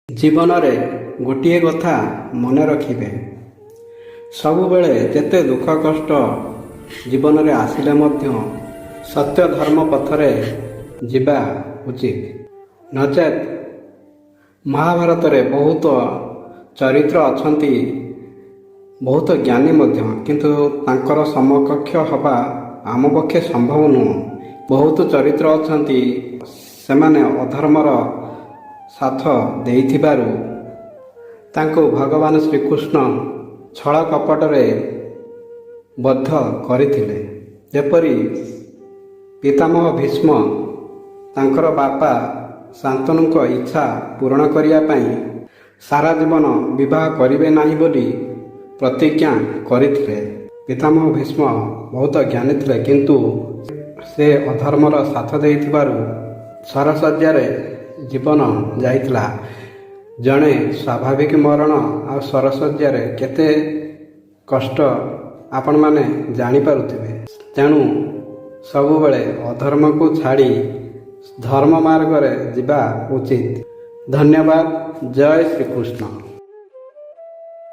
ଜୀବନରେ ଗୋଟିଏ କଥା ମନେ ରଖିବେ, ସବୁବେଳେ ଯେତେ ଦୁଃଖ କଷ୍ଟ ଜୀବନରେ ଆସିଲେ ମଧ୍ୟ ସତ୍ୟ ଧର୍ମ ପଥରେ ଯିବା ଉଚିତ। ନଚେତ୍ ମହାଭାରତରେ ବହୁତ ଚରିତ୍ର ଅଛନ୍ତି, ବହୁତ ଜ୍ଞାନୀ ମଧ୍ୟ, କିନ୍ତୁ ତାଙ୍କର ସମକକ୍ଷ ହେବା ଆମ ପକ୍ଷେ ସମ୍ଭବ ନୁହେଁ। ବହୁତ ଚରିତ୍ର ଅଛନ୍ତି, ସେମାନେ ଅଧର୍ମର ସାଥ ଦେଇଥିବାରୁ ତାଙ୍କୁ ଭଗବାନ ଶ୍ରୀକୃଷ୍ଣ ଛଳ କପଟରେ ବଦ୍ଧ କରିଥିଲେ। ଯେପରି ପିତାମହ ଭୀଷ୍ମ ତାଙ୍କର ବାପା ଶାନ୍ତନୁଙ୍କ ଇଚ୍ଛା ପୂରଣ କରିବା ପାଇଁ ସାରା ଜୀବନ ବିବାହ କରିବେ ନାହିଁ ବୋଲି ପ୍ରତିଜ୍ଞା କରିଥିଲେ। ପିତାମହ ଭୀଷ୍ମ ବହୁତ ଜ୍ଞାନୀ ଥିଲେ, କିନ୍ତୁ ସେ ଅଧର୍ମର ସାଥ ଦେଇଥିବାରୁ ସରଶଯ୍ୟାରେ ଜୀବନ ଯାଇଥିଲା। ଜଣେ ସ୍ୱାଭାବିକ ମରଣ ଆଉ ସରଶଯ୍ୟାରେ କେତେ କଷ୍ଟ ଆପଣମାନେ ଜାଣିପାରୁଥିବେ। ତେଣୁ ସବୁବେଳେ ଅଧର୍ମକୁ ଛାଡ଼ି ଧର୍ମ ମାର୍ଗରେ ଯିବା ଉଚିତ। ଧନ୍ୟବାଦ। ଜୟ ଶ୍ରୀକୃଷ୍ଣ।